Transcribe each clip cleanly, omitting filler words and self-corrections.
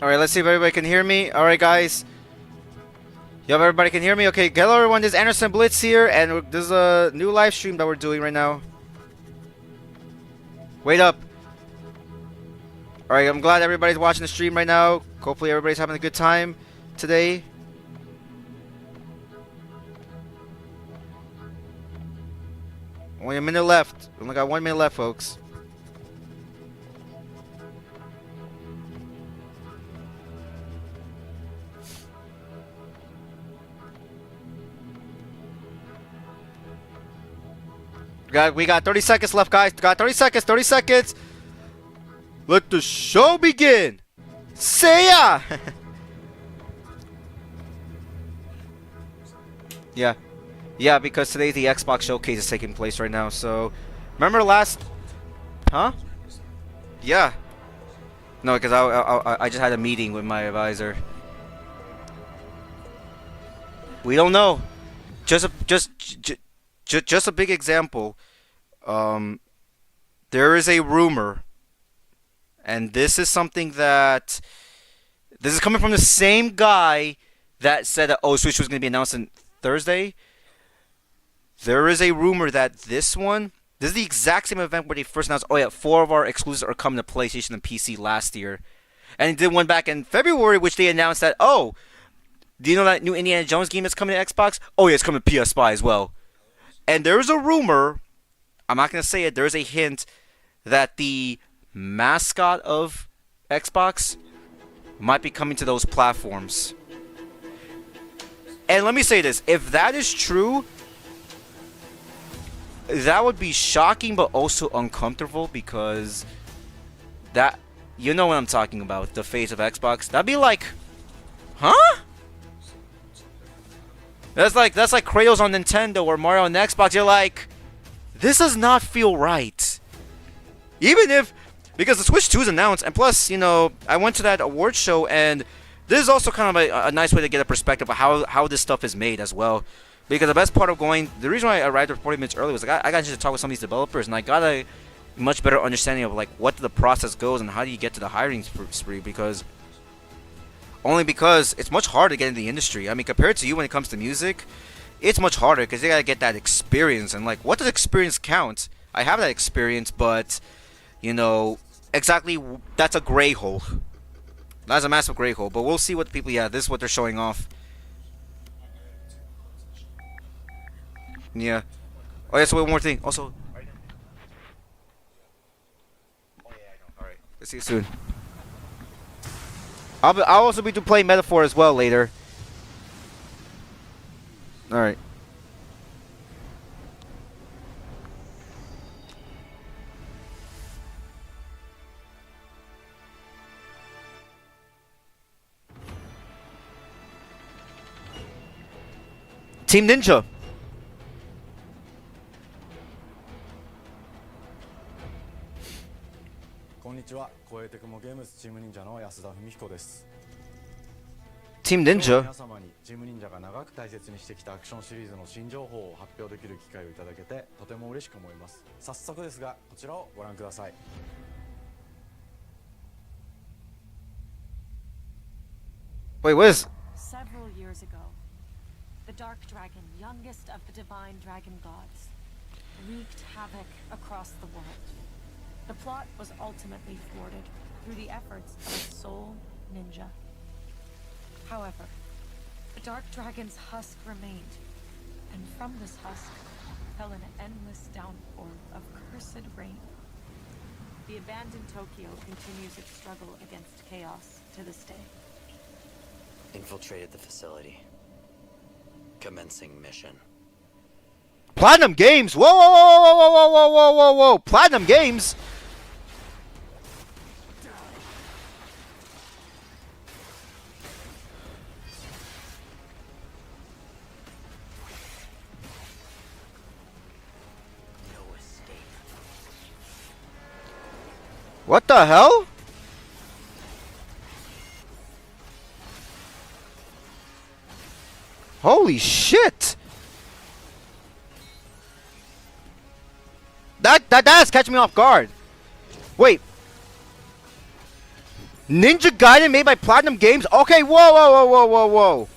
Alright, let's see if everybody can hear me. Alright, guys. Yup, everybody can hear me? Okay, hello everyone, this is Anderson Blitz here, and this is a new live stream that we're doing right now. Wait up. Alright, I'm glad everybody's watching the stream right now. Hopefully everybody's having a good time today. Only a minute left. We only got 1 minute left, folks. We got 30 seconds left, guys. Got 30 seconds, 30 seconds. Let the show begin. See ya! Yeah. Yeah, because today the Xbox Showcase is taking place right now, so... Remember last... Huh? Yeah. No, because I just had a meeting with my advisor. We don't know. Just a big example. There is a rumor, and this is something that this is coming from the same guy that said that Switch was going to be announced on Thursday. There is a rumor that this is the exact same event where they first announced, 4 of our exclusives are coming to PlayStation and PC last year, and they did one back in February, which they announced that, do you know that new Indiana Jones game that's coming to Xbox? Oh yeah, it's coming to PS Spy as well. And there's a rumor, I'm not going to say it, there's a hint that the mascot of Xbox might be coming to those platforms. And let me say this, if that is true, that would be shocking but also uncomfortable, because that, you know what I'm talking about, the face of Xbox. That'd be like, huh? That's like Kratos on Nintendo or Mario on Xbox. You're like, this does not feel right. Even if, because the Switch 2 is announced, and plus, you know, I went to that award show, and this is also kind of a nice way to get a perspective of how this stuff is made as well. Because the best part of going, the reason why I arrived 40 minutes early was like, I got to talk with some of these developers, and I got a much better understanding of like what the process goes and how do you get to the hiring spree, because it's much harder to get into the industry. I mean, compared to you when it comes to music, it's much harder because you gotta get that experience. And like, what does experience count? I have that experience, but you know, exactly, that's a gray hole. That's a massive gray hole. But we'll see what the people. Yeah, this is what they're showing off. Yeah. Oh yeah. So one more thing. Also. Oh yeah, I know. All right. Let's see you soon. I'll also be playing Metaphor as well later. Alright. Team Ninja. Team Ninja. 皆様にチーム忍者が長く大切にしてきたアクションシリーズの新情報を発表できる機会をいただけてとても嬉しく思います。早速ですがこちらをご覧ください。Wait, what is? Several years ago, the Dark Dragon, youngest of the divine dragon gods, wreaked havoc across the world. The plot was ultimately thwarted through the efforts of a sole ninja. However, the Dark Dragon's husk remained, and from this husk fell an endless downpour of cursed rain. The abandoned Tokyo continues its struggle against chaos to this day. Infiltrated the facility. Commencing mission. Platinum Games! Whoa, whoa, whoa, whoa, whoa, whoa, whoa, whoa, whoa! Platinum Games! No escape. What the hell? Holy shit! That does catch me off guard. Wait. Ninja Gaiden made by Platinum Games? Okay, whoa, whoa, whoa, whoa, whoa, whoa.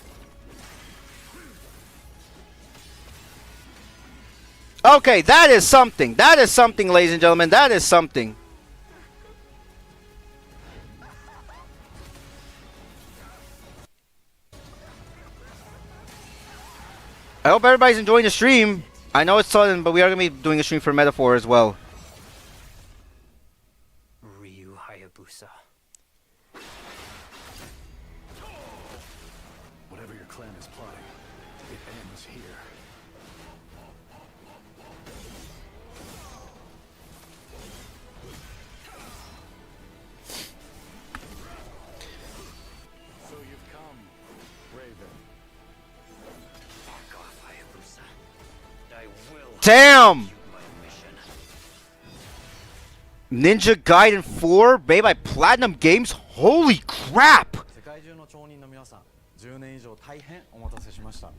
Okay, that is something. That is something, ladies and gentlemen. That is something. I hope everybody's enjoying the stream. I know it's sudden, but we are going to be doing a stream for Metaphor as well. Ryu Hayabusa. Whatever your clan is plotting, it ends here. So you've come, Raven. Fuck off, Hayabusa. I will Damn! execute my mission. Ninja Gaiden 4 made by Platinum Games? Holy crap! 世界中の町人の皆さん、10年以上大変お待たせしました。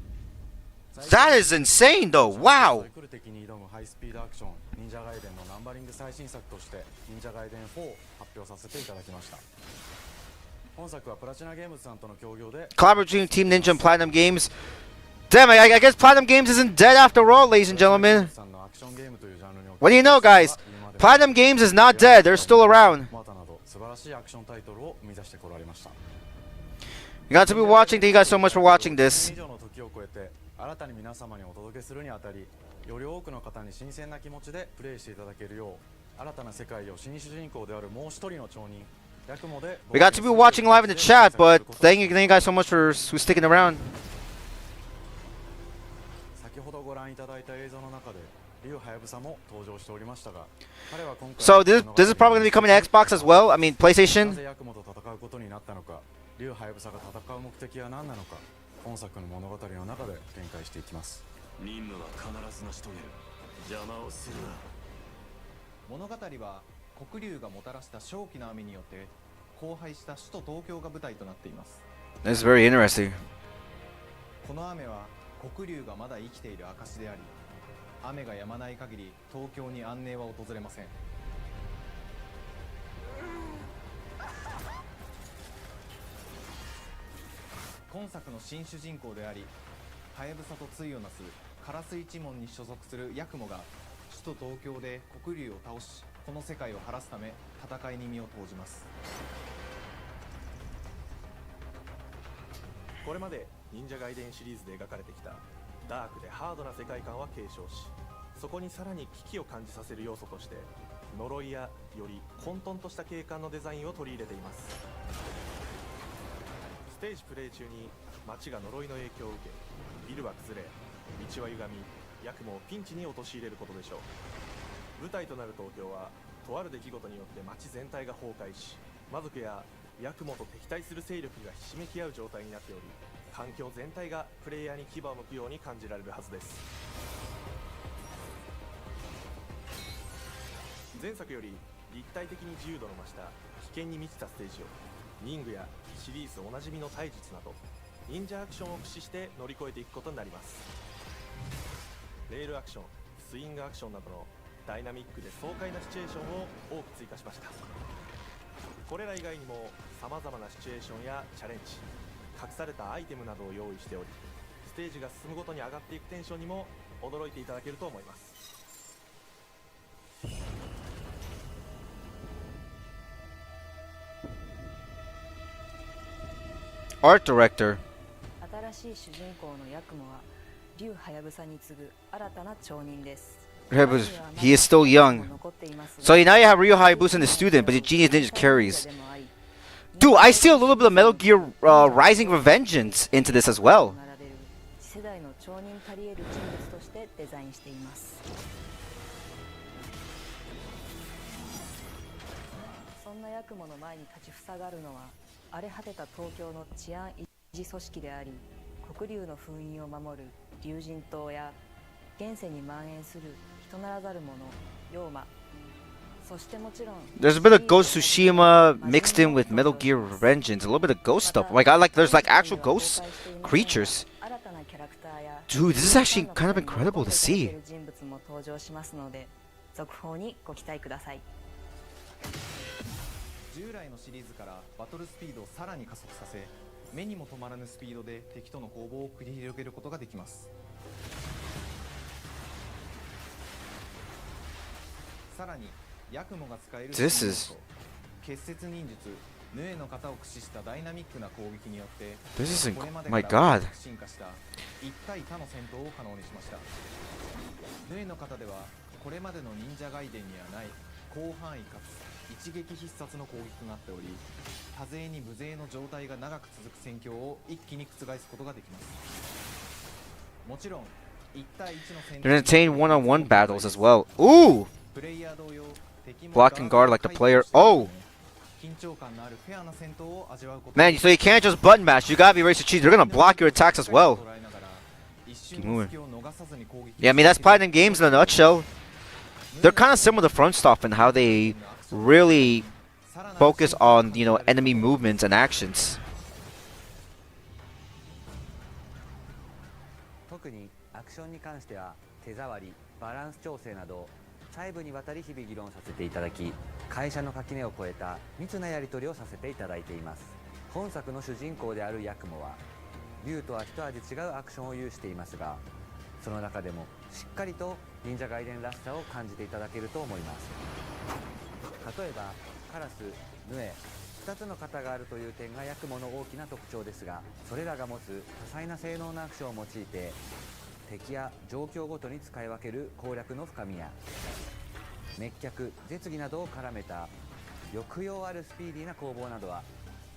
That is insane though, wow! 来る敵に挑むハイスピードアクション、忍者ガイデンのナンバリング最新作として、忍者ガイデン4を発表させていただきました。本作はプラチナゲームズさんとの協業で Collaborating Team Ninja and Platinum Games. Damn, I guess Platinum Games isn't dead after all, ladies and gentlemen. さんのアクションゲームというジャンルにおけ What do you know, guys? Platinum Games is not dead, they're still around. またなど素晴らしいアクションタイトルを生み出してこられました。 You got to be watching, thank you guys so much for watching 10 this. 年以上の時を超えて新たに皆様にお届けするにあたり、より多くの方に新鮮な気持ちでプレイしていただけるよう、新たな世界を新主人公であるもう一人の町人、ヤクモで We got to be watching live in the chat, but thank you guys so much for sticking around. 先ほどご覧いただいた映像の中で、リュウハヤブサも登場しておりましたが、彼は今回 So this is probably going to be coming to Xbox as well, I mean な PlayStation. ぜヤクモと戦うことになったのか、リュウハヤブサが戦う目的は何なのか、本作の物語の中で展開していきます。任務は必ず成し遂げる。邪魔をするな。物語は黒龍がもたらした正気の雨によって荒廃した首都東京が舞台となっています。 This is very interesting. この雨は黒龍がまだ生きている証であり、雨が止まない限り東京に安寧は訪れません。今作の新主人公であり、ハヤブサと対をなすカラス一門に所属するヤクモが首都東京で黒龍を倒し、この世界を晴らすため戦いに身を投じます。これまで忍者ガイデンシリーズで描かれてきたダークでハードな世界観は継承し、そこにさらに危機を感じさせる要素として呪いやより混沌とした景観のデザインを取り入れています。ステージプレイ中に街が呪いの影響を受け、ビルは崩れ、道は歪み、ヤクモをピンチに陥れることでしょう。舞台となる東京はとある出来事によって街全体が崩壊し、魔族やヤクモと敵対する勢力がひしめき合う状態になっており、環境全体がプレイヤーに牙を向くように感じられるはずです。前作より立体的に自由度の増した危険に満ちたステージを忍具やシリーズおなじみの体術など忍者アクションを駆使して乗り越えていくことになります。レールアクション、スイングアクションなどのダイナミックで爽快なシチュエーションを多く追加しました。これら以外にも様々なシチュエーションやチャレンジ、隠されたアイテムなどを用意しており、ステージが進むごとに上がっていくテンションにも驚いていただけると思います。Art director. 新しい主人公のヤクモはリュウハヤブサに次ぐ新たな町人です。 He is still young. So now you have Ryu Hayabusa and the student, but the Genius Ninja carries. Dude, I see a little bit of Metal Gear Rising Revengeance into this as well. 次世代の町人たり得る人物としてデザインしています。そんなヤクモの前に立ちふさがるのは荒れ果てた東京の治安維持組織であり、黒龍の封印を守る龍神島や現世に蔓延する人ならざる者、妖魔、そしてもちろん There's a bit of Ghost Tsushima mixed in with Metal Gear Revengeance, a little bit of ghost stuff. Like there's like actual ghost creatures. 新たなキャラクターや Dude, this is actually kind of incredible to see. 人物も登場しますので、続報にご期待ください。従来のシリーズからバトルスピードをさらに加速させ、目にも止まらぬスピードで敵との攻防を繰り広げることができます。さらにヤクモが使える This is- 結節忍術ヌエの型を駆使したダイナミックな攻撃によって This is これまで my から god. 進化した一対他の戦闘を可能にしました。ヌエの型ではこれまでの忍者外伝にはない広範囲かつ一撃必殺の攻撃となっており、多勢に無勢の状態が長く続く戦況を一気に覆すことができます。もちろん1対1の戦 They're entertain one-on-one battles as well. Ooh! プレイヤー同様敵も Block and guard like the player. Oh! 緊張感のあるフェアな戦闘を味わうこと Man, so you can't just button mash. You gotta be ready to cheat. They're gonna block your attacks as well. Keep moving. Yeah, I mean, that's Platinum Games in a nutshell. They're kind of similar to Front Stuff in how they really focus on, you know, enemy movements and actions. 特にアクションに関しては手触り、バランス調整など細部にわたり日々議論させていただき、会社の垣根を越えた密なやり取りをさせていただいています。本作の主人公であるヤクモは竜とは一味違うアクションを有していますが、その中でもしっかりと忍者外伝らしさを感じていただけると思います。例えばカラス、ヌエ、2つの型があるという点がヤクモの大きな特徴ですが、それらが持つ多彩な性能のアクションを用いて敵や状況ごとに使い分ける攻略の深みや滅却、絶技などを絡めた抑揚あるスピーディーな攻防などは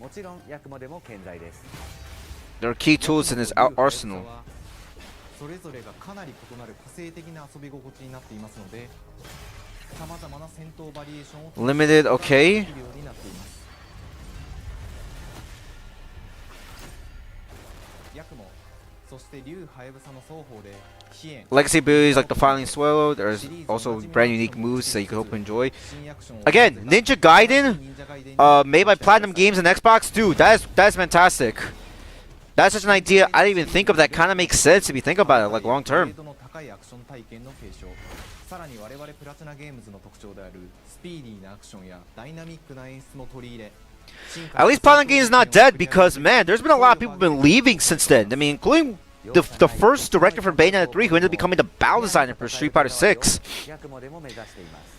もちろんヤクモでも健在です。 There are key tools in his arsenal. それぞれがかなり異なる個性的な遊び心地になっていますので、様々な戦闘バリエーションを Limited, okay. できるようになっています。ヤクモ、そして竜ハヤブサの双方で支援 Legacy abilities like the Filing Swallow. There's also brand unique moves that you can hope to enjoy. Again, Ninja Gaiden, made by Platinum Games and Xbox. Dude, that's fantastic. That's such an idea. I didn't even think of that. Kind of makes sense if you think about it, like long term. さらに我々プラチナゲームズの特徴であるスピーディーなアクションやダイナミックな演出も取り入れ、 At least Platinum Games is not dead because, man, there's been a lot of people been leaving since then. I mean, including the first director for Bayonetta 3 who ended up becoming the battle designer for Street Fighter 6. ヤクモでも目指しています。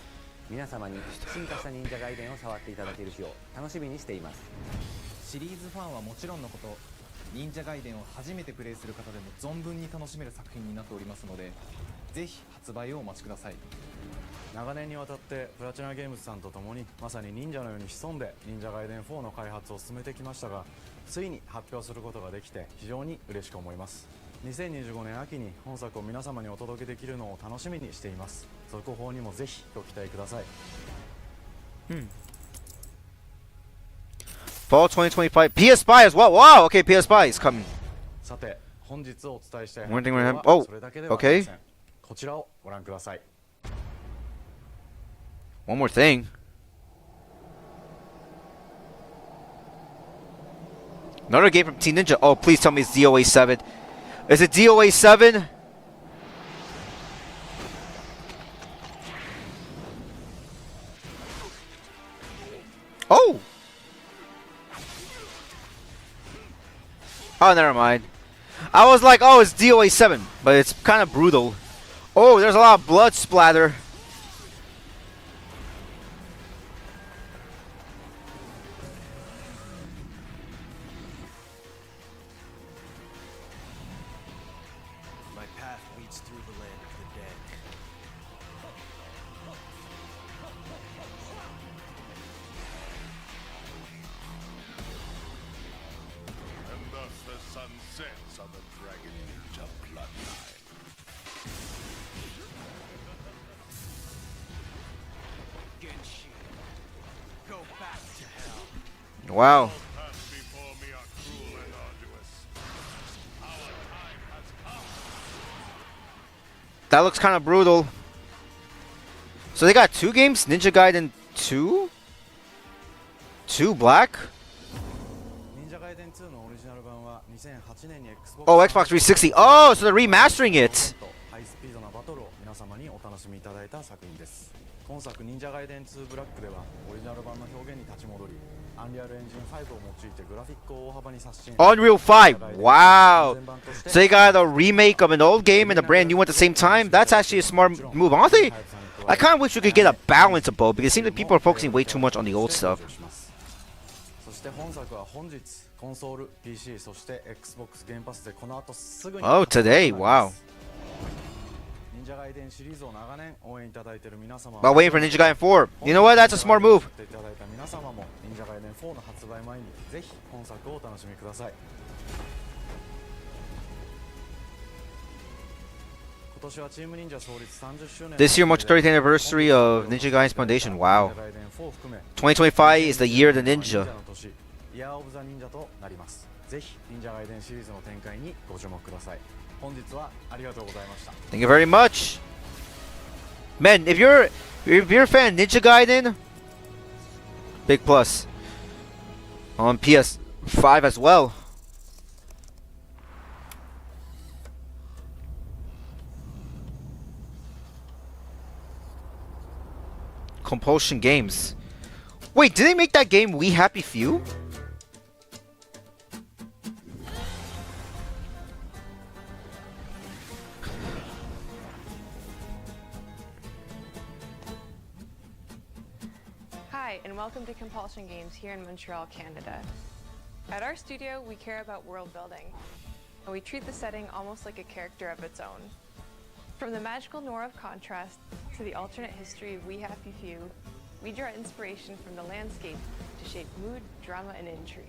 皆様に進化した忍者外伝を触っていただける日を楽しみにしています。シリーズファンはもちろんのこと、忍者外伝を初めてプレイする方でも存分に楽しめる作品になっておりますので、ぜひ発売をお待ちください。長年にわたってプラチナゲームズさんと共にまさに忍者のように潜んで忍者外伝4の開発を進めてきましたが、ついに発表することができて非常に嬉しく思います。2025年秋に本作を皆様にお届けできるのを楽しみにしています。続報にもぜひご期待ください。Fall 2025. PS Spy as well. Wow, okay, PS Spy is coming. さて本日お伝えしたい One thing 発 we 表 have- はそれだけではありません。こちらをご覧ください。 One more thing. Another game from Team Ninja. Oh, please tell me it's DOA 7. Is it DOA 7? Oh! Oh, never mind. I was like, oh, it's DOA 7, but it's kind of brutal. Oh, there's a lot of blood splatter. My path leads through the land of the dead. And thus the sun sets on the Dragon Ninja bloodline. Genshin, go back to hell. Wow. All paths before me are cruel and arduous. Our time has come. That looks kind of brutal. So they got two games? Ninja Gaiden 2? 2 Black? 忍者外伝2のオリジナル版は2008年に Xbox Oh, Xbox 360. Oh, so they're remastering it. ハイスピードなバトルを皆様にお楽しみいただいた作品です。今作忍者ガイデン2ブラックではオリジナル版の表現に立ち戻り、アンリアルエンジン5を用いてグラフィックを大幅に刷新。 Unreal 5. Wow. So they got a remake of an old game and a brand new one at the same time. That's actually a smart move, honestly. I kind of wish we could get a balance of both because it seems like people are focusing way too much on the old stuff. そして本作は本日コンソール、PC、そして Xbox ゲームパスでこの後すぐに Oh, today. Wow. 忍者ガイデンシリーズを長年応援いただいている皆様、 While waiting for Ninja Gaiden 4. You know what? That's a smart move. いただいた皆様も忍者ガイデン4の発売前にぜひ本作をお楽しみください。今年はチーム忍者創立30周年 This year marks the 30th anniversary of Ninja Gaiden's foundation. Wow. 2025 is the year of the ninja. イヤーオブザ忍者となります。ぜひ忍者ガイデンシリーズの展開にご注目ください。本日はありがとうございました。 Thank you very much. Man, if you're a fan of Ninja Gaiden, big plus. On PS5 as well. Compulsion Games. Wait, did they make that game We Happy Few? Hi, and welcome to Compulsion Games here in Montreal, Canada. At our studio, we care about world building, and we treat the setting almost like a character of its own. From the magical noir of contrast to the alternate history of We Happy Few, we draw inspiration from the landscape to shape mood, drama, and intrigue.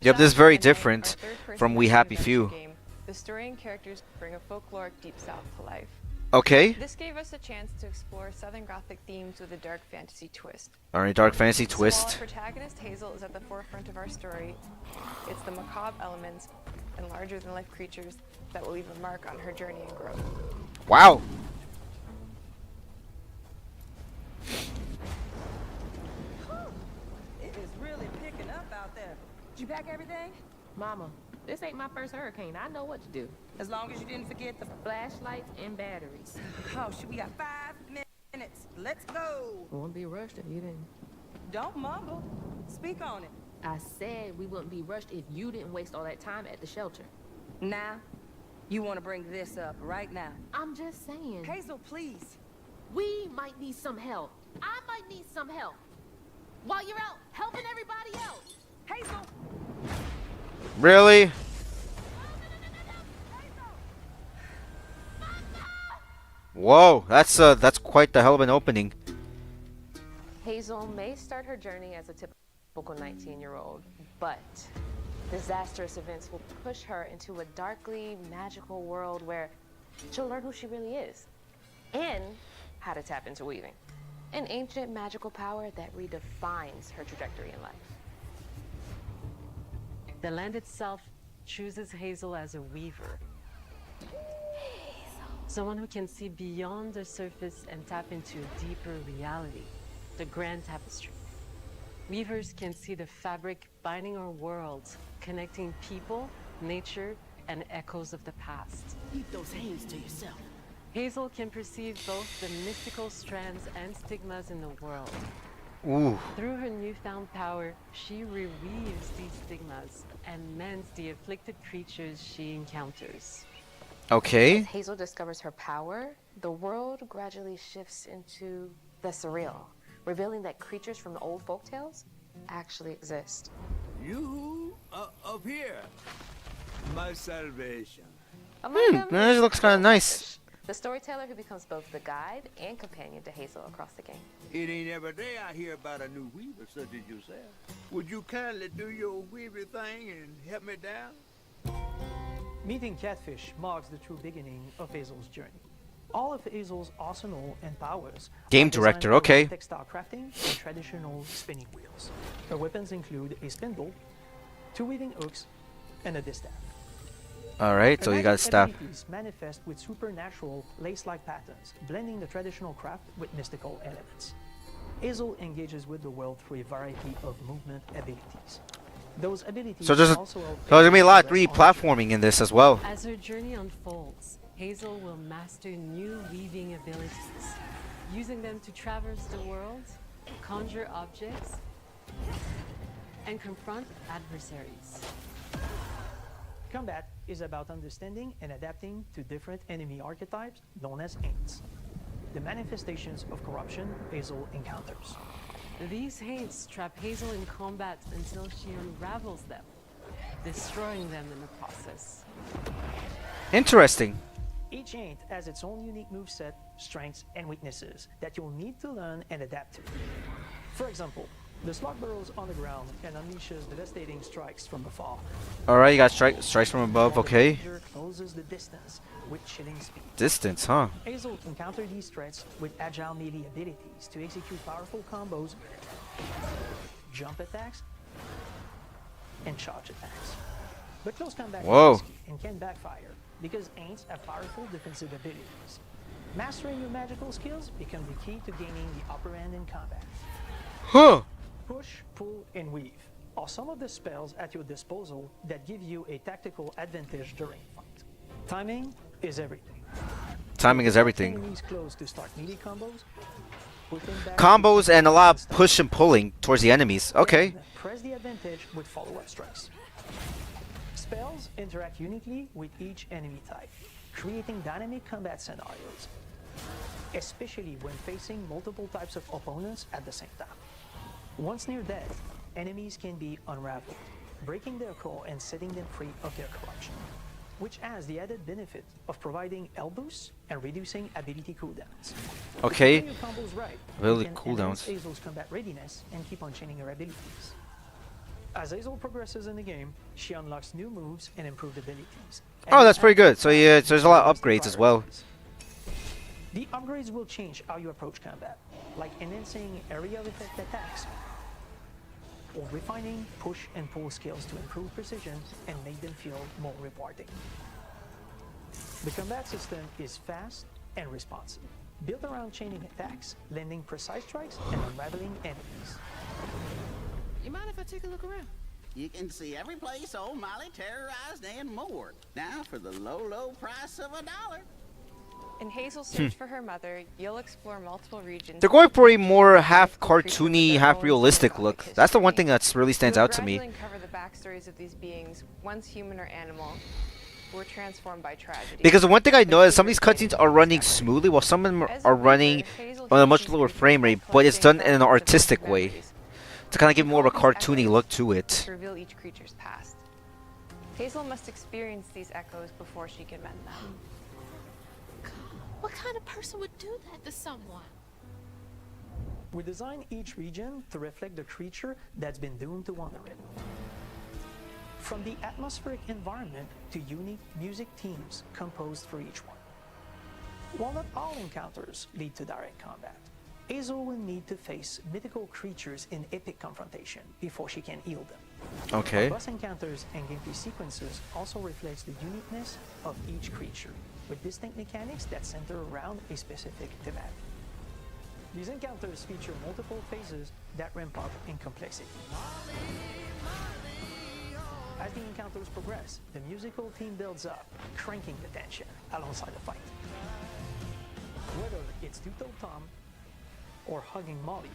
Yep, this is very different from We Happy Few. Game, the story and characters bring a folkloric Deep South to life. Okay. This gave us a chance to explore Southern Gothic themes with a dark fantasy twist. Alright, dark fantasy So twist. while our protagonist Hazel is at the forefront of our story, it's the macabre elements and larger-than-life creatures that will leave a mark on her journey and growth. Wow. It is really picking up out there. Did you pack everything? Mama, this ain't my first hurricane. I know what to do. As long as you didn't forget the Flashlights and batteries. Oh, shoot, we got 5 minutes. Let's go. Won't be rushed if you didn't. Don't mumble. Speak on it. I said we wouldn't be rushed if you didn't waste all that time at the shelter. Now, you want to bring this up right now. I'm just saying. Hazel, please. We might need some help. I might need some help. While you're out helping everybody else. Hazel! Really? Whoa, that's quite the hell of an opening. Hazel may start her journey as a typical 19-year-old, but disastrous events will push her into a darkly magical world where she'll learn who she really is and how to tap into weaving, an ancient magical power that redefines her trajectory in life. The land itself chooses Hazel as a weaver. Someone who can see beyond the surface and tap into a deeper reality, the grand tapestry. Weavers can see the fabric binding our worlds, connecting people, nature, and echoes of the past. Keep those hands to yourself. Hazel can perceive both the mystical strands and stigmas in the world. Ooh. Through her newfound power, she reweaves these stigmas and mends the afflicted creatures she encounters. Okay. As Hazel discovers her power, the world gradually shifts into the surreal, revealing that creatures from the old folktales actually exist. You up here, my salvation. Among them That is looks kind of nice. the storyteller who becomes both the guide and companion to Hazel across the game. It ain't every day I hear about a new weaver such as yourself. Would you kindly do your weaver thing and help me down? Meeting Catfish marks the true beginning of Hazel's journey. All of Hazel's arsenal and powers Game are designed director, for okay. textile crafting and traditional spinning wheels. Her weapons include a spindle, 2 weaving hooks, and a distaff. Alright, so Her you got a magic staff. abilities manifest with supernatural lace-like patterns, blending the traditional craft with mystical elements. Hazel engages with the world through a variety of movement abilities. Those abilities So there's also help gonna be a lot of Hazel 3D progress on platforming in this as well. As her journey unfolds, Hazel will master new weaving abilities, using them to traverse the world, conjure objects, and confront adversaries. Combat is about understanding and adapting to different enemy archetypes known as Aints, the manifestations of corruption Hazel encounters. These Haints trap Hazel in combat until she unravels them, destroying them in the process. Interesting. Each Aint has its own unique moveset, strengths, and weaknesses that you'll need to learn and adapt to. For example, the slug burrows on the ground and unleashes devastating strikes from afar. Alright, you got strikes from above, okay. The ranger closes the distance with chilling speed. Distance, huh? Hazel can counter these threats with agile melee abilities to execute powerful combos, jump attacks, and charge attacks. But close combat is risky and can backfire because Aints have powerful defensive abilities. Mastering your magical skills become the key to gaining the upper hand in combat. Huh. Push, pull, and weave are some of the spells at your disposal that give you a tactical advantage during fight. Timing is everything. Timing is everything. Enemies close to start melee combos. Combos and a lot of push and pulling towards the enemies. Okay. Press the advantage with follow-up strikes. Spells interact uniquely with each enemy type, creating dynamic combat scenarios, especially when facing multiple types of opponents at the same time. Once near death, enemies can be unraveled, breaking their core and setting them free of their corruption, which has the added benefit of providing health boosts and reducing ability cooldowns. Okay. If you play your combos right, Really you can cooldowns. enhance Hazel's combat readiness and keep on chaining her abilities. As Hazel progresses in the game, she unlocks new moves and improved abilities. Oh, that's pretty good. So yeah, there's a lot of upgrades as well. The upgrades will change how you approach combat, like enhancing area of effect attacks, or refining push and pull skills to improve precision and make them feel more rewarding. The combat system is fast and responsive, built around chaining attacks, landing precise strikes, and unraveling enemies. You mind if I take a look around? You can see every place old Molly terrorized and more. Now for the low, low price of $1. In Hazel's search for her mother, you'll explore multiple regions. They're going for a more half cartoony, half realistic look. That's the one thing that's really stands out to me. You'll gradually uncover the backstories of these beings, once human or animal, who were transformed by tragedy. Because the one thing I know is some of these cutscenes are running smoothly, while some of them are running on a much lower frame rate, but it's done in an artistic way to kind of give more of a cartoony look to it. To reveal each creature's past. Hazel must experience these echoes before she can mend them. What kind of person would do that to someone? We design each region to reflect the creature that's been doomed to wander it. From the atmospheric environment to unique music themes composed for each one. While not all encounters lead to direct combat, Hazel will need to face mythical creatures in epic confrontation before she can heal them. Okay. Our boss encounters and gameplay sequences also reflects the uniqueness of each creature, with distinct mechanics that center around a specific thematic. These encounters feature multiple phases that ramp up in complexity. As the encounters progress, the musical theme builds up, cranking the tension alongside the fight. Whether it's Two-Toed Tom or hugging Molly,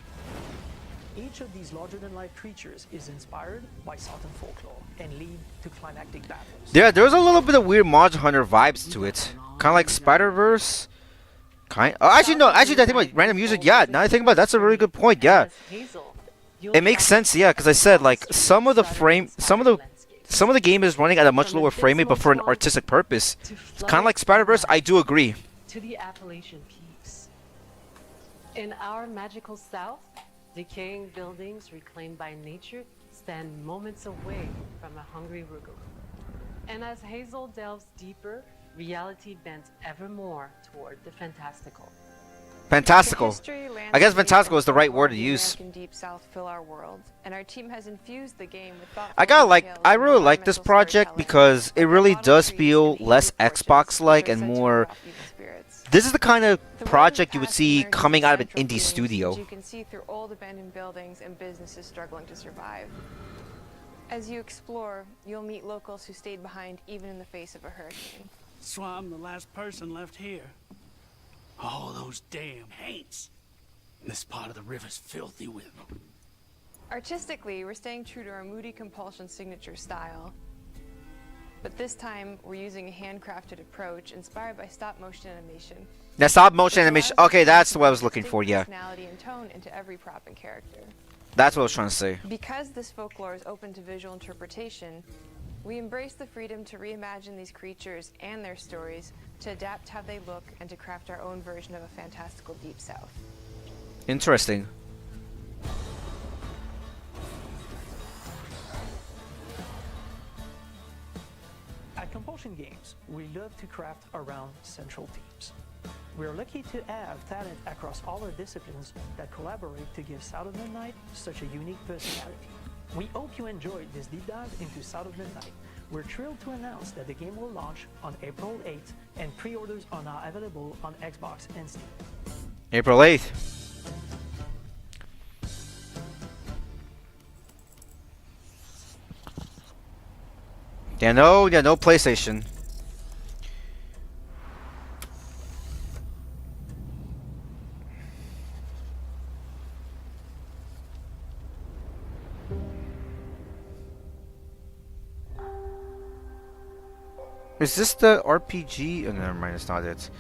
each of these larger-than-life creatures is inspired by Southern folklore and lead to climactic battles. Yeah, there's a little bit of weird Monster Hunter vibes to it. Kind of like Spider-Verse. Actually, no. Actually, I think about random music. Yeah, now I think about it, that's a really good point. Yeah, it makes sense. Yeah, because I said like some of the game is running at a much lower frame rate, but for an artistic purpose. It's kind of like Spider-Verse. I do agree. To the Appalachian Peaks. In our magical south, decaying buildings reclaimed by nature stand moments away from a hungry Rugal. And as Hazel delves deeper, reality bends ever more toward the fantastical. Fantastical. I guess fantastical is the right word to use. Deep South fill our world, and our team has infused the game with I really like this project because it really does feel less Xbox-like and more. This is the kind of project you would see coming out of an indie studio. You can see through old abandoned buildings and businesses struggling to survive. As you explore, you'll meet locals who stayed behind even in the face of a hurricane. That's why I'm the last person left here. All those damn haints. This part of the river's filthy with them. Artistically, we're staying true to our moody compulsion signature style. But this time, we're using a handcrafted approach inspired by stop-motion animation. Now, stop motion animation. Okay, that's what I was looking for. Yeah, Personality and tone into every prop and character. that's what I was trying to say. Because this folklore is open to visual interpretation, we embrace the freedom to reimagine these creatures and their stories, to adapt how they look, and to craft our own version of a fantastical Deep South. Interesting. At Compulsion Games, we love to craft around central themes. We're lucky to have talent across all our disciplines that collaborate to give South of Midnight such a unique personality. We hope you enjoyed this deep dive into South of Midnight. We're thrilled to announce that the game will launch on April 8th, and pre-orders are now available on Xbox and Steam. April 8th. Yeah, no PlayStation. Is this the RPG? Oh, never mind, it's not it.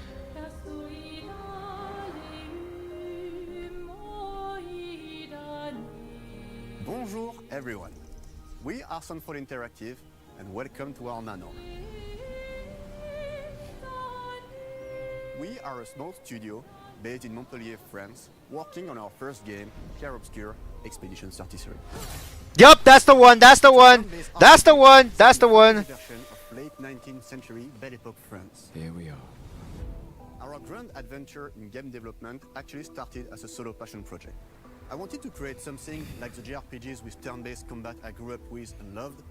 Bonjour everyone. We are Sunfall Interactive and welcome to our nano. We are a small studio based in Montpellier, France, working on our first game, Clair Obscur Expedition 33. Yup, that's the one, that's the one, that's the one, that's the one. Version of late 19th century Belle Epoque France. Here we are. Our grand adventure in game development actually started as a solo passion project. I wanted to create something like the JRPGs with turn-based combat I grew up with and loved,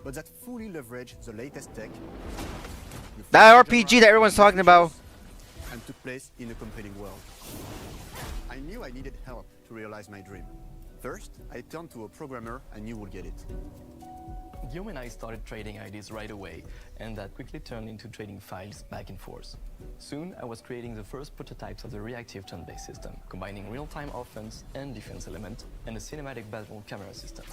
but that fully leveraged the latest tech. That RPG that everyone's talking about. And took place in a compelling world. I knew I needed help to realize my dream. First, I turned to a programmer I knew would get it. Guillaume and I started trading ideas right away, and that quickly turned into trading files back and forth. Soon, I was creating the first prototypes of the reactive turn-based system, combining real-time offense and defense element, and a cinematic battle camera system.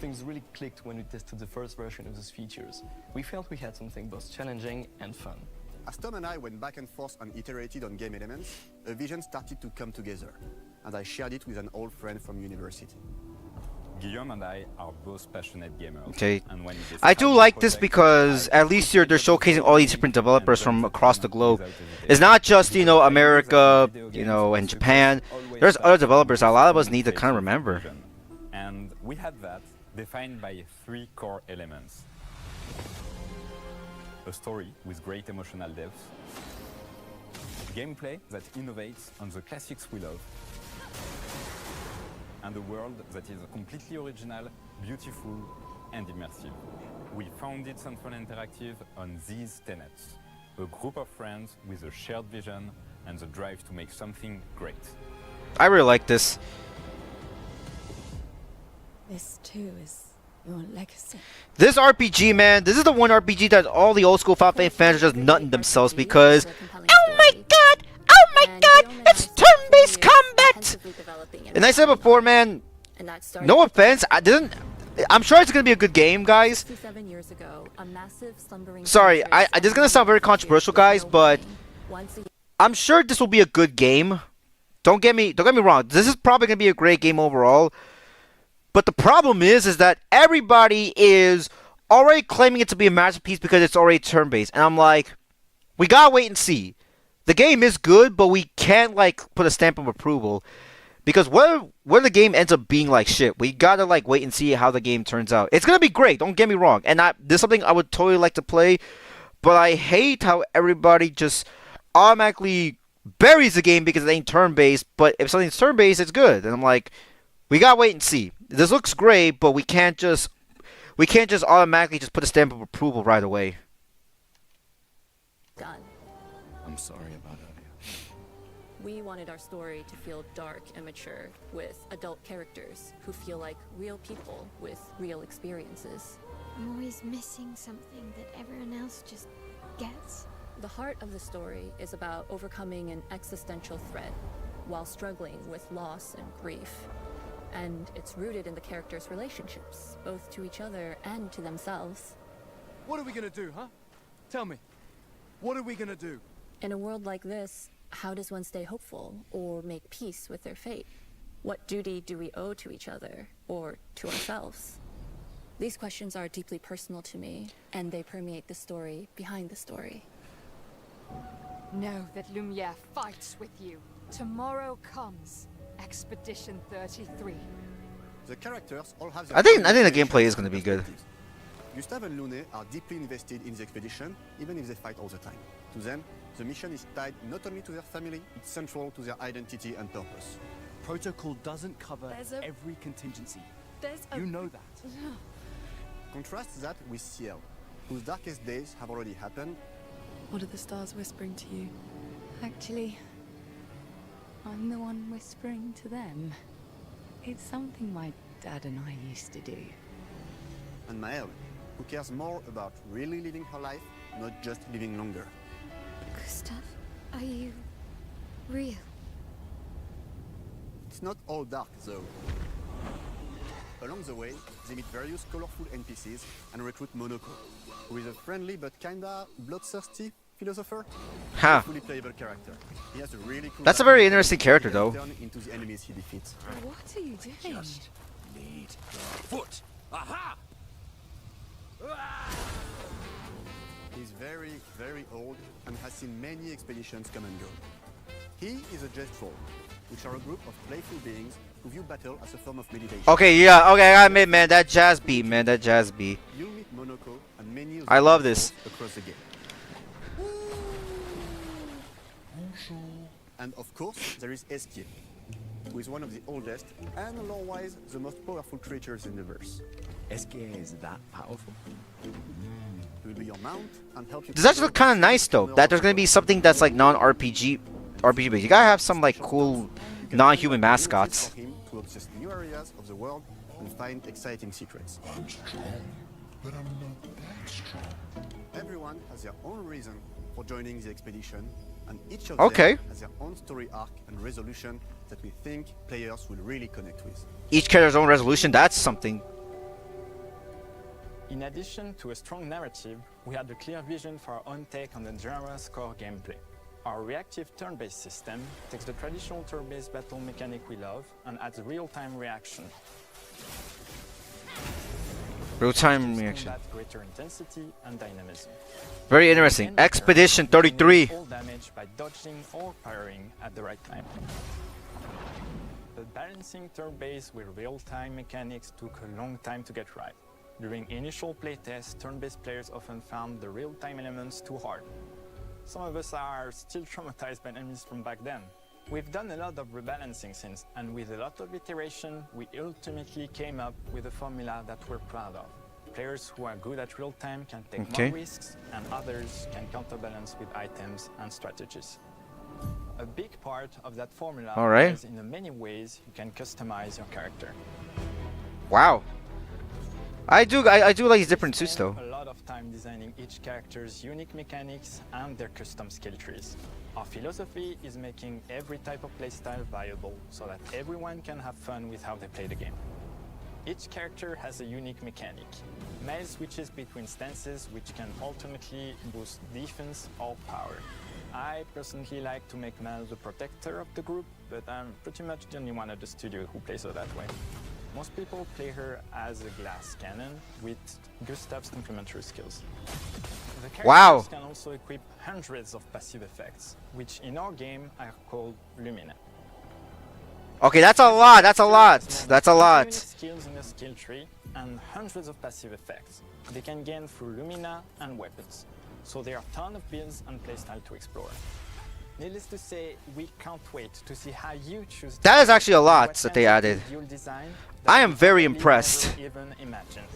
Things really clicked when we tested the first version of those features. We felt we had something both challenging and fun. As Tom and I went back and forth and iterated on game elements, a vision started to come together, and I shared it with an old friend from university. Guillaume and I are both passionate gamers. Okay. I do like this because at least they're showcasing all these different developers from across the globe. It's not just, America, and Japan. There's other developers a lot of us need to kind of remember. And we had that defined by 3 core elements. A story with great emotional depth. Gameplay that innovates on the classics we love. And a world that is completely original, beautiful, and immersive. We founded Sunfall Interactive on these tenets. A group of friends with a shared vision and the drive to make something great. I really like this. This too is your legacy. This RPG, man, this is the one RPG that all the old school Final Fantasy fans are just nutting themselves because, oh my god, it's turn-based combat! And I said before, man, no offense, I'm sure it's gonna be a good game, guys. Sorry, this is gonna sound very controversial, guys, but I'm sure this will be a good game. Don't get me wrong, this is probably gonna be a great game overall. But the problem is that everybody is already claiming it to be a masterpiece because it's already turn-based. And I'm like, we gotta wait and see. The game is good, but we can't, put a stamp of approval. Because what the game ends up being like shit. We gotta, wait and see how the game turns out. It's gonna be great, don't get me wrong. And this is something I would totally like to play. But I hate how everybody just automatically buries the game because it ain't turn-based. But if something's turn-based, it's good. And I'm like, we gotta wait and see. This looks great, but we can't just automatically just put a stamp of approval right away. Done. I'm sorry about earlier. We wanted our story to feel dark and mature, with adult characters who feel like real people with real experiences. I'm always missing something that everyone else just gets? The heart of the story is about overcoming an existential threat while struggling with loss and grief. And it's rooted in the characters' relationships, both to each other and to themselves. What are we gonna do, huh? Tell me. What are we gonna do? In a world like this, how does one stay hopeful or make peace with their fate? What duty do we owe to each other or to ourselves? These questions are deeply personal to me, and they permeate the story behind the story. Know that Lumiere fights with you. Tomorrow comes Expedition 33. The characters all have I think the gameplay is going to be good. Gustave and Lune are deeply invested in the expedition, even if they fight all the time. To them, the mission is tied not only to their family, it's central to their identity and purpose. Protocol doesn't cover every contingency. You know that. Contrast that with Ciel, whose darkest days have already happened. What are the stars whispering to you? Actually, I'm the one whispering to them. It's something my dad and I used to do. And Maëlle, who cares more about really living her life, not just living longer. Gustav, are you real? It's not all dark, though. Along the way, they meet various colorful NPCs and recruit Monoko, who is a friendly but kinda bloodthirsty philosopher. Huh. A fully playable character. He has a really cool That's a very interesting character, though. Turn into the enemies he defeats. What are you doing? Just need the foot. Aha! He's very, very old and has seen many expeditions come and go. He is a Jest Troll, which are a group of playful beings who view battle as a form of meditation. Okay, yeah, okay, I admit, man, that jazz beat, man, that jazz beat. You'll meet Monoko and many of I love this. across the game. And of course, there is Esquiel, who is one of the oldest and lore-wise the most powerful creatures in the verse. Esquiel is that powerful? He will be your mount and help you. Does that look kind of nice, though? That there's gonna be something that's like non-RPG, RPG-based. You gotta have some like cool, non-human mascots. For him to access new areas of the world and find exciting secrets. I'm strong, but I'm not that strong. Everyone has their own reason for joining the expedition, and each of Okay. them has their own story arc and resolution that we think players will really connect with. Each character's own resolution. That's something. In addition to a strong narrative, we had a clear vision for our own take on the genre's core gameplay. Our reactive turn-based system takes the traditional turn-based battle mechanic we love and adds real-time reaction. Real-time reaction. Combat greater intensity and dynamism. Very interesting. Expedition 33. All damage by dodging or parrying at the right time. But balancing turn-based with real-time mechanics took a long time to get right. During initial playtests, turn-based players often found the real-time elements too hard. Some of us are still traumatized by enemies from back then. We've done a lot of rebalancing since, and with a lot of iteration, we ultimately came up with a formula that we're proud of. Players who are good at real-time can take Okay. more risks, and others can counterbalance with items and strategies. A big part of that formula All right. is in the many ways you can customize your character. Wow. I do like these different suits, though. A lot of time designing each character's unique mechanics and their custom skill trees. Our philosophy is making every type of playstyle viable so that everyone can have fun with how they play the game. Each character has a unique mechanic. Maëlle switches between stances which can ultimately boost defense or power. I personally like to make Maëlle the protector of the group, but I'm pretty much the only one at the studio who plays her that way. Most people play her as a glass cannon with Gustav's complementary skills. The characters Wow. can also equip hundreds of passive effects, which in our game are called Lumina. Okay, that's a lot. That's a lot. That's a lot. Unique skills in the skill tree and hundreds of passive effects. They can gain through Lumina and weapons. So there are a ton of builds and playstyle to explore. Needless to say, we can't wait to see how you choose. That is actually a lot that they weapons added. and dual design I am that very you probably impressed. never even imagined.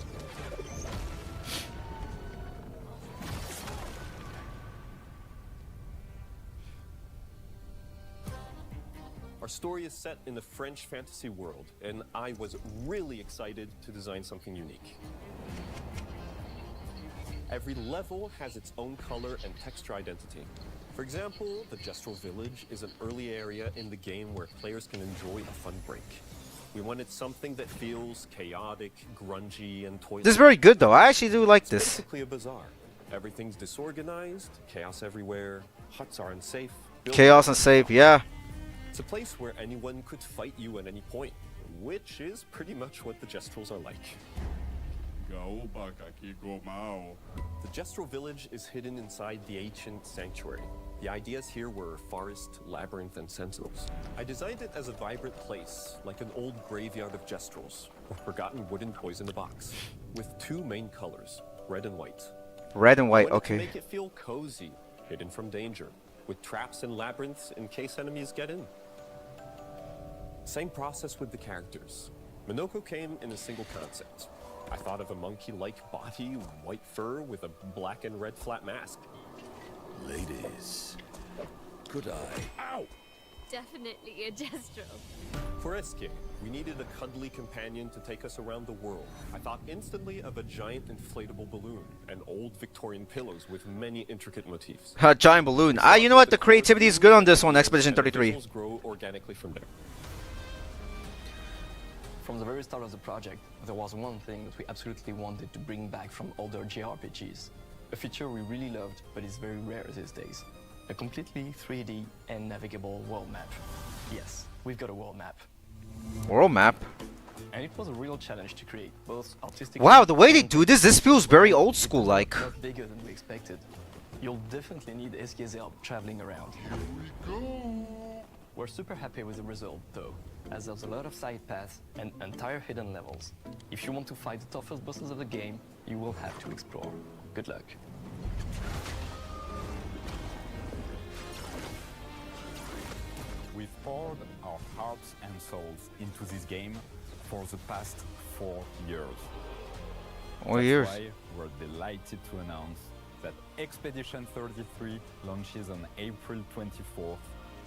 Our story is set in the French fantasy world, and I was really excited to design something unique. Every level has its own color and texture identity. For example, the Gestural Village is an early area in the game where players can enjoy a fun break. We wanted something that feels chaotic, grungy, and toy-like. This is very good though. I actually do like It's this. basically a bazaar. Everything's disorganized, chaos everywhere, huts are unsafe. Chaos unsafe, yeah. It's a place where anyone could fight you at any point, which is pretty much what the Gestrals are like. The Gestral Village is hidden inside the ancient sanctuary. The ideas here were forest, labyrinth, and sentinels. I designed it as a vibrant place, like an old graveyard of Gestrals, or forgotten wooden toys in a box, with two main colors, red and white. Red and white, I wanted okay. to make it feel cozy, hidden from danger, with traps and labyrinths in case enemies get in. Same process with the characters. Minoko came in a single concept. I thought of a monkey-like body, white fur, with a black and red flat mask. Ladies, could I? Ow! Definitely a Destro. For Eske, we needed a cuddly companion to take us around the world. I thought instantly of a giant inflatable balloon and old Victorian pillows with many intricate motifs. Giant balloon. You know what? The creativity is good on this one, Expedition 33. Visuals grow organically from there. From the very start of the project, there was one thing that we absolutely wanted to bring back from older JRPGs. A feature we really loved, but is very rare these days. A completely 3D and navigable world map. Yes, we've got a world map. World map? And it was a real challenge to create, both artistically... Wow, the way they do this feels very old school like. Not bigger than we expected. You'll definitely need Eske's help traveling around. We're super happy with the result, though, as there's a lot of side paths and entire hidden levels. If you want to fight the toughest bosses of the game, you will have to explore. Good luck. We've poured our hearts and souls into this game for the past 4 years. 4 years. That's why we're delighted to announce that Expedition 33 launches on April 24th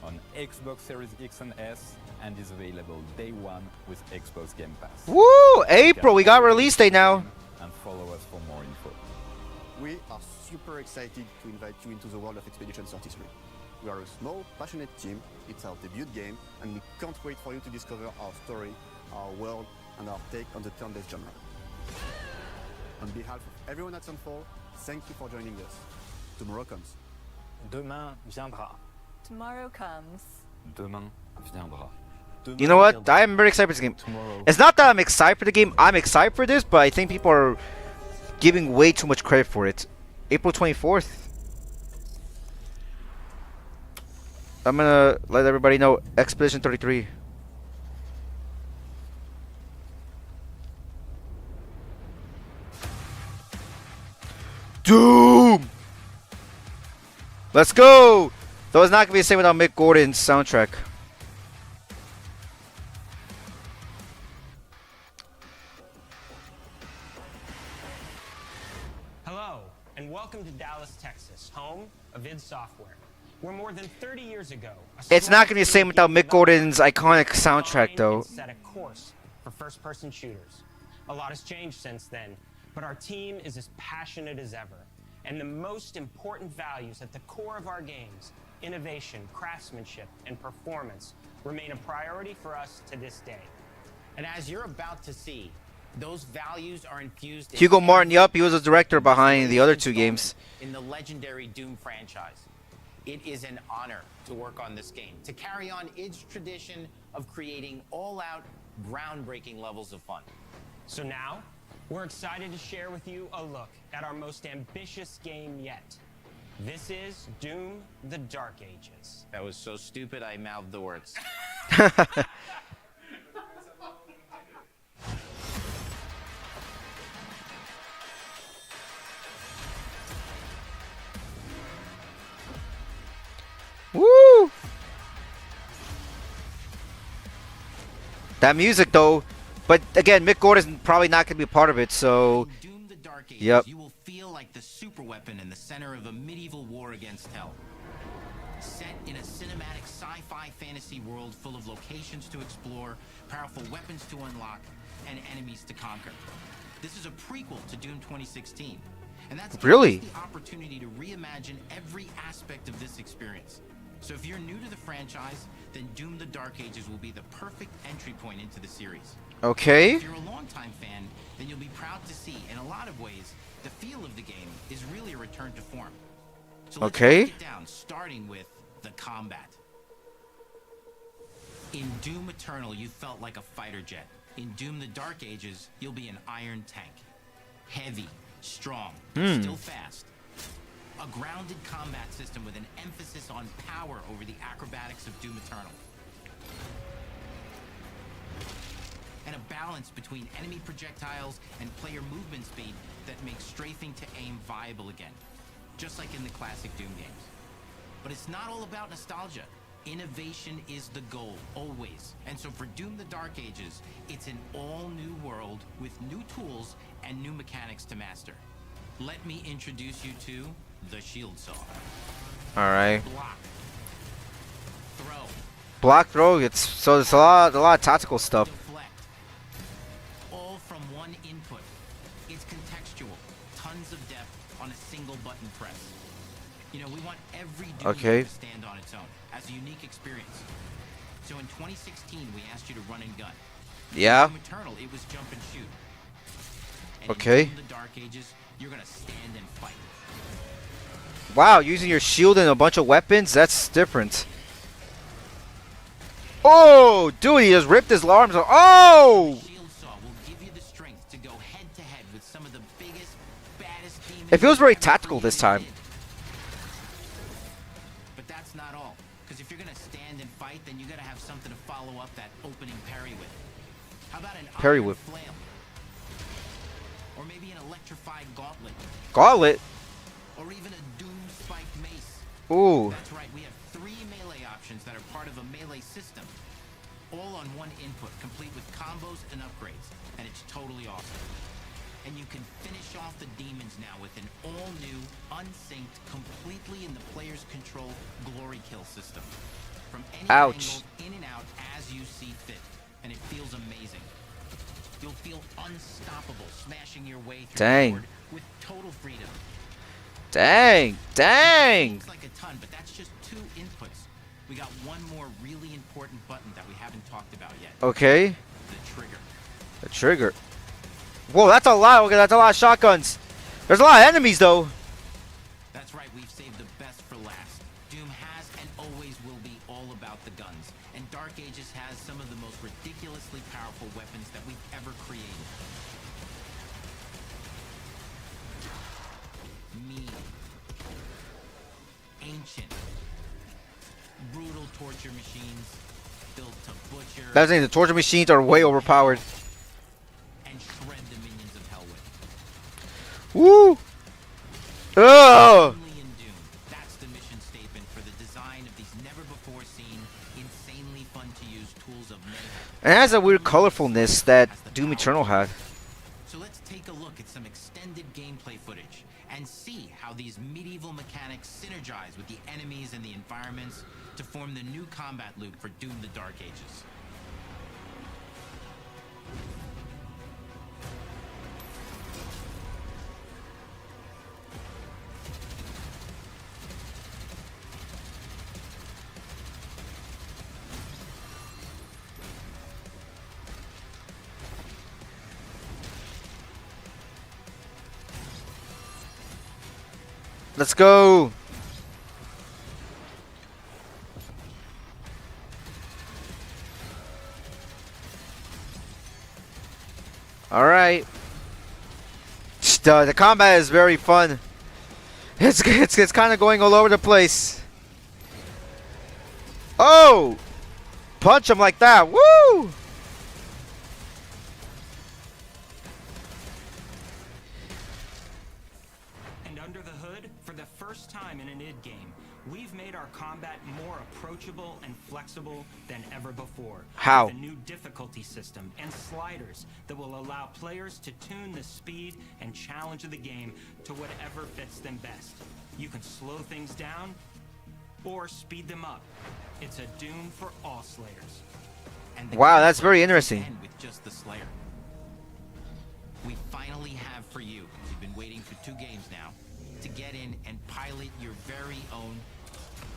on Xbox Series X and S and is available day one with Xbox Game Pass. Woo! April, we got release date now. And follow us for more info. We are super excited to invite you into the world of Expedition 33. We are a small, passionate team, it's our debut game, and we can't wait for you to discover our story, our world, and our take on the turn-based genre. On behalf of everyone at Sunfall, thank you for joining us. Tomorrow comes. Demain viendra. Tomorrow comes. Demain viendra. You know what? I am very excited for this game. It's not that I'm excited for the game, I'm excited for this, but I think people are giving way too much credit for it. April 24th. I'm gonna let everybody know Expedition 33. Doom! Let's go! Though it's not gonna be the same without Mick Gordon's soundtrack. Hello, and welcome to Dallas, Texas, home of id Software. Where more than 30 years ago, It's not gonna be the same without Mick Gordon's iconic soundtrack, though. set a course for first-person shooters. A lot has changed since then, but our team is as passionate as ever. And the most important values at the core of our games, innovation, craftsmanship, and performance, remain a priority for us to this day. And as you're about to see, those values are infused Hugo Martin, yup, he was the director behind the other two games. in the legendary Doom franchise. It is an honor to work on this game, to carry on its tradition of creating all-out, groundbreaking levels of fun. So now, we're excited to share with you a look at our most ambitious game yet. This is Doom: The Dark Ages. That was so stupid I mouthed the words. Woo! That music, though. But again, Mick Gordon's probably not going to be a part of it, so. Doom: The Dark Ages, Yep. you will feel like the superweapon in the center of a medieval war against hell. Set in a cinematic sci-fi fantasy world full of locations to explore, powerful weapons to unlock, and enemies to conquer. This is a prequel to Doom 2016. And that's Really? the opportunity to reimagine every aspect of this experience. So if you're new to the franchise, then Doom the Dark Ages will be the perfect entry point into the series. Okay. If you're a longtime fan, then you'll be proud to see, in a lot of ways, the feel of the game is really a return to form. So let's break it down, starting with the combat. In Doom Eternal, you felt like a fighter jet. In Doom the Dark Ages, you'll be an iron tank. Heavy, strong, but still fast. A grounded combat system with an emphasis on power over the acrobatics of Doom Eternal. And a balance between enemy projectiles and player movement speed that makes strafing to aim viable again. Just like in the classic Doom games. But it's not all about nostalgia. Innovation is the goal, always. And so for Doom the Dark Ages, it's an all-new world with new tools and new mechanics to master. Let me introduce you to the Shield Saw. Alright. Block. Throw. Block, throw. It's a lot of tactical stuff. Deflect. All from one input. It's contextual. Tons of depth on a single button press. You know, we want every Doom game to stand on its own as a unique experience. So in 2016, we asked you to run and gun. Yeah. In Doom Eternal, it was jump and shoot. And Okay. in Doom the Dark Ages, you're gonna stand and fight. Wow, using your shield and a bunch of weapons, that's different. Oh, dude, he just ripped his arms off. Oh! Shield Saw will give you the strength to go head to head with some of the biggest, baddest demons. It feels very tactical this time. But that's not all. Because if you're gonna stand and fight, then you gotta have something to follow up that opening parry with. How about an Parry iron whip. flail? Or maybe an electrified gauntlet. Gauntlet? Or even a doom spiked mace. Ooh. That's right, we have 3 melee options that are part of a melee system. All on one input, complete with combos and upgrades. And it's totally awesome. And you can finish off the demons now with an all-new, unsynced, completely in the player's control glory kill system. From any Ouch. angle, in and out, as you see fit. And it feels amazing. You'll feel unstoppable, smashing your way through Dang. the board with total freedom. Dang. Dang. Looks like a ton, but that's just 2 inputs. We got one more really important button that we haven't talked about yet. Okay. The trigger. The trigger. Whoa, that's a lot. Okay, that's a lot of shotguns. There's a lot of enemies, though. That's right, we've saved the best for last. Doom has and always will be all about the guns. And Dark Ages has some of the most ridiculously powerful weapons that we've ever created. Mean. Ancient. Brutal torture machines. Built to butcher. That's the thing, the torture machines are way overpowered. And shred the minions of hell with. Woo! Ugh! Only in Doom. That's the mission statement for the design of these never-before-seen, insanely fun-to-use tools of mayhem. It has a weird colorfulness that Doom Eternal had. So let's take a look at some extended gameplay footage and see how these medieval mechanics synergize with the enemies and the environments to form the new combat loop for Doom the Dark Ages. Let's go. All right. The combat is very fun. It's kind of going all over the place. Oh! Punch him like that. Woo! And under the hood, for the first time in an id game, we've made our combat more approachable and flexible than ever before. How? With a new difficulty system and sliders that will allow players to tune the speed and challenge of the game to whatever fits them best. You can slow things down or speed them up. It's a Doom for all Slayers. And the Wow, game that's very doesn't interesting. end with just the Slayer. We finally have for you, we've been waiting for 2 games now, very own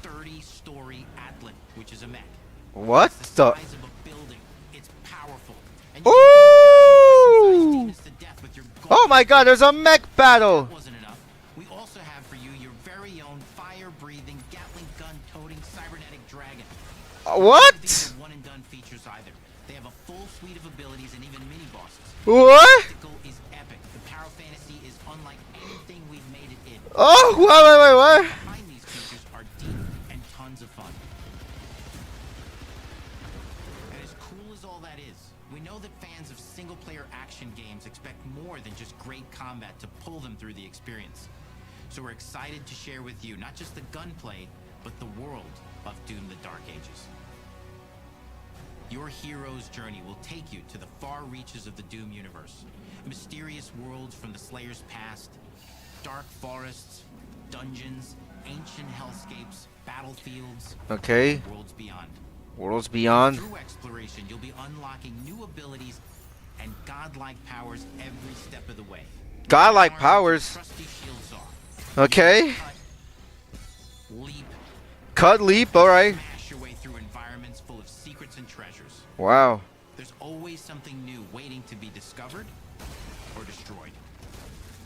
30-story Atlan, which is a mech. What It's the? size of a building. It's powerful. And Ooh! Oh my God! There's a mech battle. wasn't enough. We also have for you your very own fire-breathing, Gatling gun-toting cybernetic dragon. What? These are one-and-done features either. They have a full suite of abilities and even mini-bosses. What? The spectacle is epic. The Power Fantasy is unlike anything we've made it in. Oh, wait, what? Behind these features are deep and tons of fun. And as cool as all that is, we know that fans of single-player action games expect more than just great combat to pull them through the experience. So we're excited to share with you not just the gunplay, but the world of Doom: The Dark Ages. Your hero's journey will take you to the far reaches of the Doom universe. Mysterious worlds from the Slayer's past, dark forests, dungeons, ancient hellscapes, battlefields, Okay. and worlds beyond. Worlds Beyond. Through exploration, you'll be unlocking new abilities and godlike powers every step of the way. Godlike powers. Trusty shield saw. Okay. Leap. Cut, leap. All right. Smash your way through environments full of secrets and treasures. Wow. There's always something new waiting to be discovered or destroyed.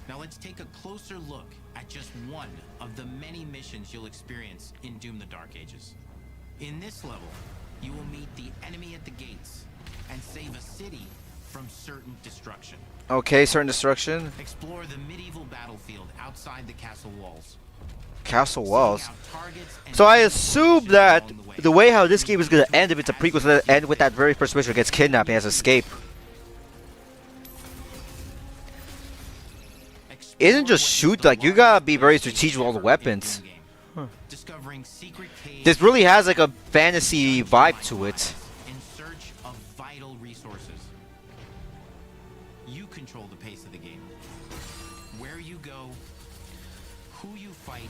Now let's take a closer look at just one of the many missions you'll experience in Doom: The Dark Ages. In this level, you will meet the enemy at the gates and save a city from certain destruction. Okay, certain destruction. Explore the medieval battlefield outside the castle walls. Castle walls. So I assume that the way how this game is gonna end, if it's a prequel, is gonna end with that very first mission gets kidnapped and has to escape. Isn't just shoot, like you gotta be very strategic with all the weapons. Huh. This really has like a fantasy vibe to it. In search of vital resources. You control the pace of the game. Where you go, who you fight,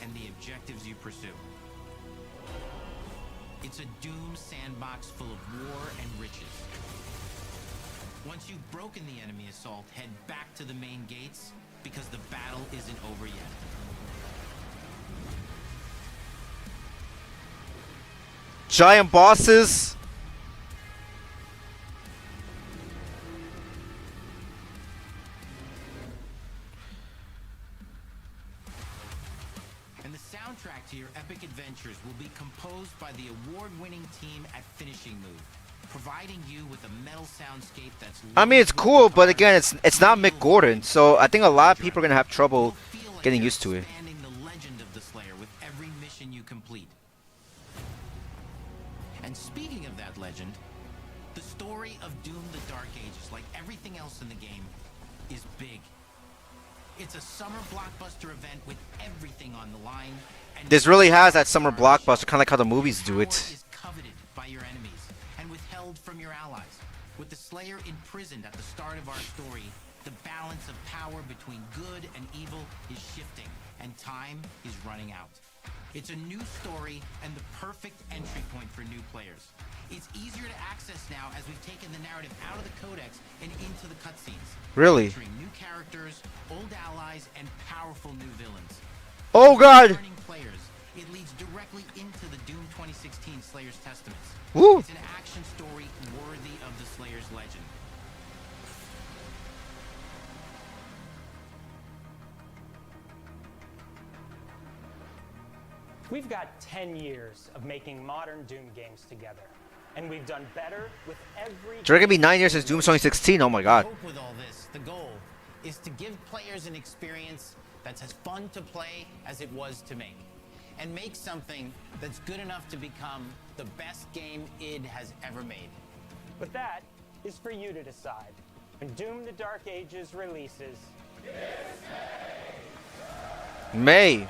and the objectives you pursue. It's a Doom sandbox full of war and riches. Once you've broken the enemy assault, head back to the main gates, because the battle isn't over yet. Giant bosses. And the soundtrack to your epic adventures will be composed by the award-winning team at Finishing Move, providing you with a metal soundscape that's... I mean, it's cool, but again, it's not Mick Gordon, so I think a lot of people are gonna have trouble getting used to it. Expanding the legend of the Slayer with every mission you complete. And speaking of that legend, the story of Doom: The Dark Ages, like everything else in the game, is big. It's a summer blockbuster event with everything on the line. And This really has that summer blockbuster, kind of like how the movies do it. is coveted by your enemies and withheld from your allies. With the Slayer imprisoned at the start of our story, the balance of power between good and evil is shifting, and time is running out. It's a new story and the perfect entry point for new players. It's easier to access now as we've taken the narrative out of the codex and into the cutscenes. Really? Featuring new characters, old allies, and powerful new villains. Oh God! Returning players, it leads directly into the Doom 2016 Slayer's Testaments. Woo. It's an action story worthy of the Slayer's legend. We've got 10 years of making modern Doom games together, and we've done better with every... It's gonna be 9 years since Doom 2016. Oh my God. Hope with all this, the goal is to give players an experience that's as fun to play as it was to make, and make something that's good enough to become the best game id has ever made. But that is for you to decide. When Doom: The Dark Ages releases... May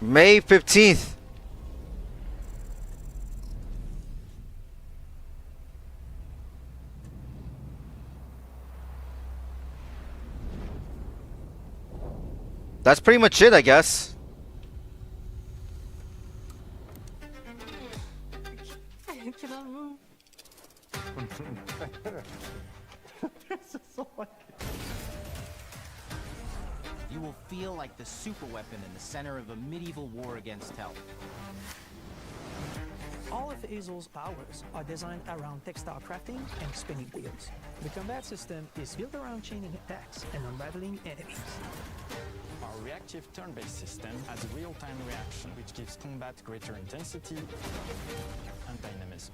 15th. That's pretty much it, I guess. I cannot move. This is so like you will feel like the superweapon in the center of a medieval war against hell. All of Hazel's powers are designed around textile crafting and spinning wheels. The combat system is built around chaining attacks and unraveling enemies. Our reactive turn-based system has a real-time reaction, which gives combat greater intensity and dynamism.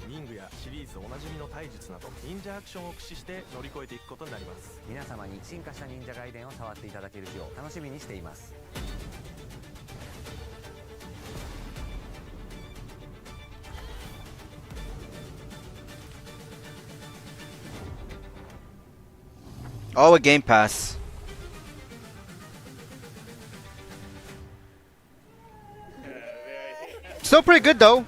忍具やシリーズおなじみの体術など忍者アクションを駆使して乗り越えていくことになります。皆様に進化した忍者ガイデンを触っていただける日を楽しみにしています。Oh, a Game Pass. Still pretty good though.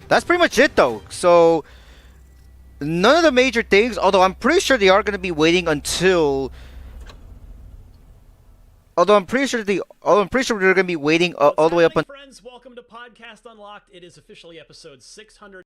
That's pretty much it though. So none of the major things, although I'm pretty sure they are going to be waiting until I'm pretty sure they're going to be waiting all the way up friends, welcome to Podcast Unlocked. It is officially episode 600